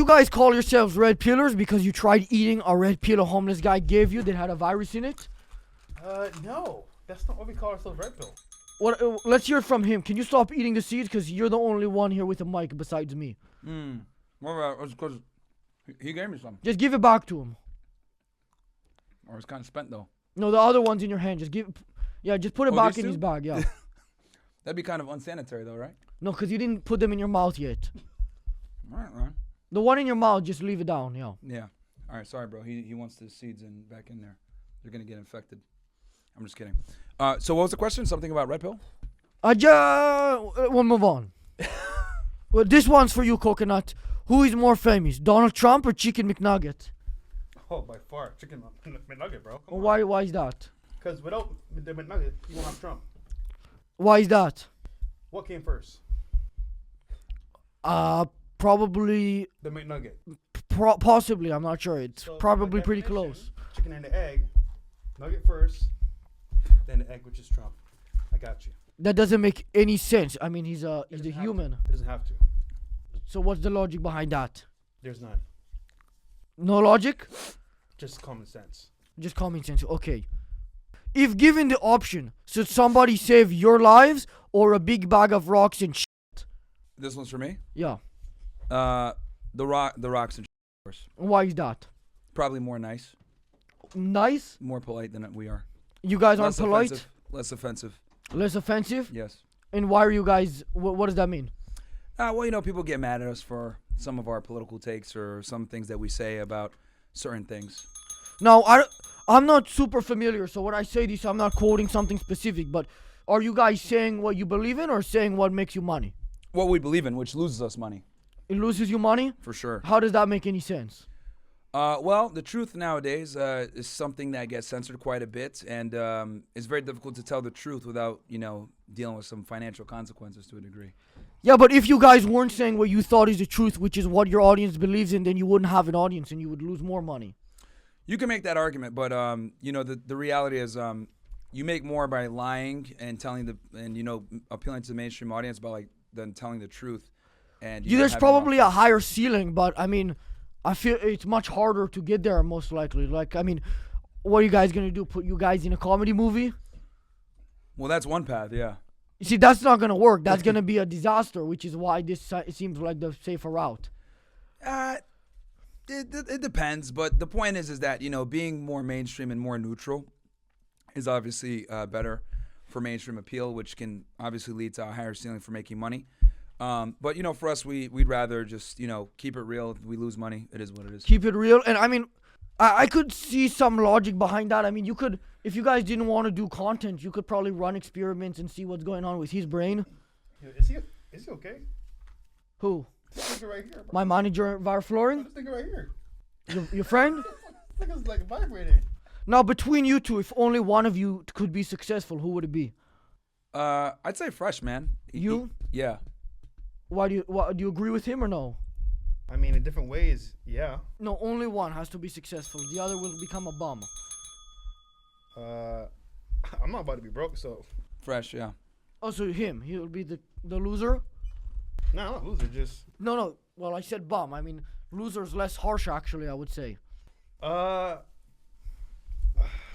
you guys call yourselves red pillars because you tried eating a red pill a homeless guy gave you that had a virus in it? No. That's not what we call ourselves, red pill. What? Let's hear it from him. Can you stop eating the seeds? Because you're the only one here with a mic besides me. Well, it's because he gave me some. Just give it back to him. Or it's kind of spent, though. No, the other one's in your hand. Just put it back in his bag, yeah. That'd be kind of unsanitary, though, right? No, because you didn't put them in your mouth yet. All right. The one in your mouth, just leave it down, yeah. Yeah. All right, sorry, bro. He wants the seeds back in there. You're going to get infected. I'm just kidding. So what was the question? Something about red pill? We'll move on. Well, this one's for you, Coconut. Who is more famous, Donald Trump or Chicken McNugget? Oh, by far. Chicken McNugget, bro. Why is that? Because without the McNugget, you won't have Trump. Why is that? What came first? Probably... The McNugget. Possibly, I'm not sure. It's So probably by pretty definition, close. Chicken and the egg. Nugget first, then the egg, which is Trump. I got you. That doesn't make any sense. I mean, he's a doesn't have human. It doesn't have to. So what's the logic behind that? There's none. No logic? Just common sense. Just common sense. Okay. If given the option, should somebody save your lives or a big bag of rocks and shit? This one's for me? Yeah. The rocks and of course. Why is that? Probably more nice. Nice? More polite than we are. You guys aren't polite? Offensive, less offensive. Less offensive? Yes. And why are you guys, what does that mean? Well, people get mad at us for some of our political takes or some things that we say about certain things. Now, I'm not super familiar, so when I say this, I'm not quoting something specific, but are you guys saying what you believe in or saying what makes you money? What we believe in, which loses us money. It loses you money? For sure. How does that make any sense? Well, the truth nowadays is something that gets censored quite a bit, and it's very difficult to tell the truth without, dealing with some financial consequences to a degree. Yeah, but if you guys weren't saying what you thought is the truth, which is what your audience believes in, then you wouldn't have an audience and you would lose more money. You can make that argument, but the reality is you make more by lying and appealing to the mainstream audience than telling the truth. And there's probably a higher ceiling, but I mean, I feel it's much harder to get there most likely. Like, I mean, what are you guys gonna do? Put you guys in a comedy movie? Well, that's one path, yeah. You see, that's not gonna work. That's gonna be a disaster, which is why this seems like the safer route. It depends, but the point is that being more mainstream and more neutral is obviously better for mainstream appeal, which can obviously lead to a higher ceiling for making money. But for us, we'd rather just keep it real. If we lose money, it is what it is. Keep it real, and I mean, I could see some logic behind that. I mean, you could, if you guys didn't want to do content, you could probably run experiments and see what's going on with his brain. Is he okay? Who? This nigga right here, bro. My manager, Var Flooring? This nigga right here. Your friend? This nigga's like vibrating. Now, between you two, if only one of you could be successful, who would it be? I'd say Fresh, man. You? Yeah. Do you agree with him or no? I mean, in different ways, yeah. No, only one has to be successful. The other will become a bum. I'm not about to be broke, so. Fresh, yeah. Oh, so him. He'll be the loser? No, not loser, just. No. Well, I said bum. I mean, loser's less harsh, actually, I would say. I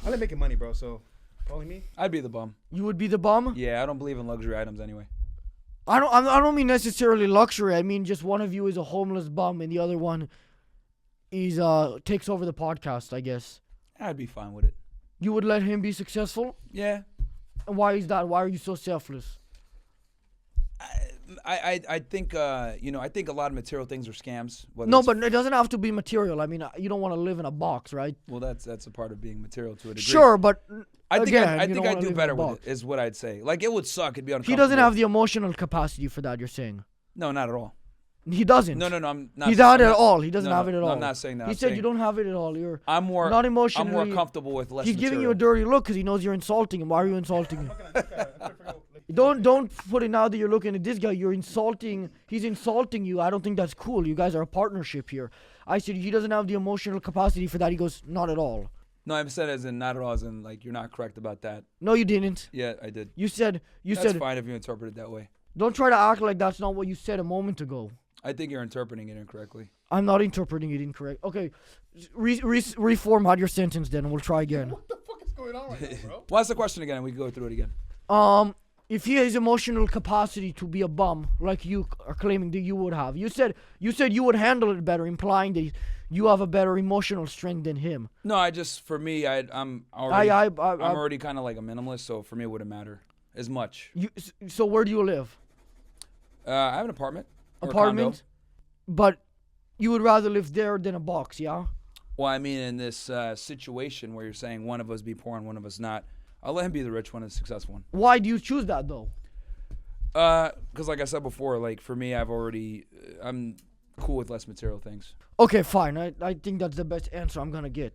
like making money, bro, so probably me. I'd be the bum. You would be the bum? Yeah, I don't believe in luxury items anyway. I don't mean necessarily luxury. I mean just one of you is a homeless bum and the other one is takes over the podcast, I guess. I'd be fine with it. You would let him be successful? Yeah. And why is that? Why are you so selfless? I think I think a lot of material things are scams. No, but it doesn't have to be material. I mean, you don't want to live in a box, right? Well, that's a part of being material to a degree. Sure, but I think again, I'd do better with it, is what I'd say. Like, it would suck. It'd be uncomfortable. He doesn't have the emotional capacity for that, you're saying? No, not at all. He doesn't. No, I'm not. He's not at all. He doesn't have it at all. No, I'm not saying that. He said you don't have it at all. I'm more. Not emotionally. I'm more comfortable with less. He's material. giving you a dirty look because he knows you're insulting him. Why are you insulting him? Don't put it now that you're looking at this guy. You're insulting. He's insulting you. I don't think that's cool. You guys are a partnership here. I said he doesn't have the emotional capacity for that. He goes, not at all. No, I've said as in not at all, as in like you're not correct about that. No, you didn't. Yeah, I did. You said. That's fine if you interpret it that way. Don't try to act like that's not what you said a moment ago. I think you're interpreting it incorrectly. I'm not interpreting it incorrect. Okay, reformat your sentence then, and we'll try again. What the fuck is going on right now, bro? What's the question again? We can go through it again. If he has emotional capacity to be a bum, like you are claiming that you would have, you said you would handle it better, implying that you have a better emotional strength than him. No, for me, I'm already kind of like a minimalist, so for me it wouldn't matter as much. So where do you live? I have an apartment. Or Apartment, condo. but you would rather live there than a box, yeah? Well, I mean, in this situation where you're saying one of us be poor and one of us not, I'll let him be the rich one and the successful one. Why do you choose that though? Because like I said before, like for me, I'm cool with less material things. Okay, fine. I think that's the best answer I'm gonna get.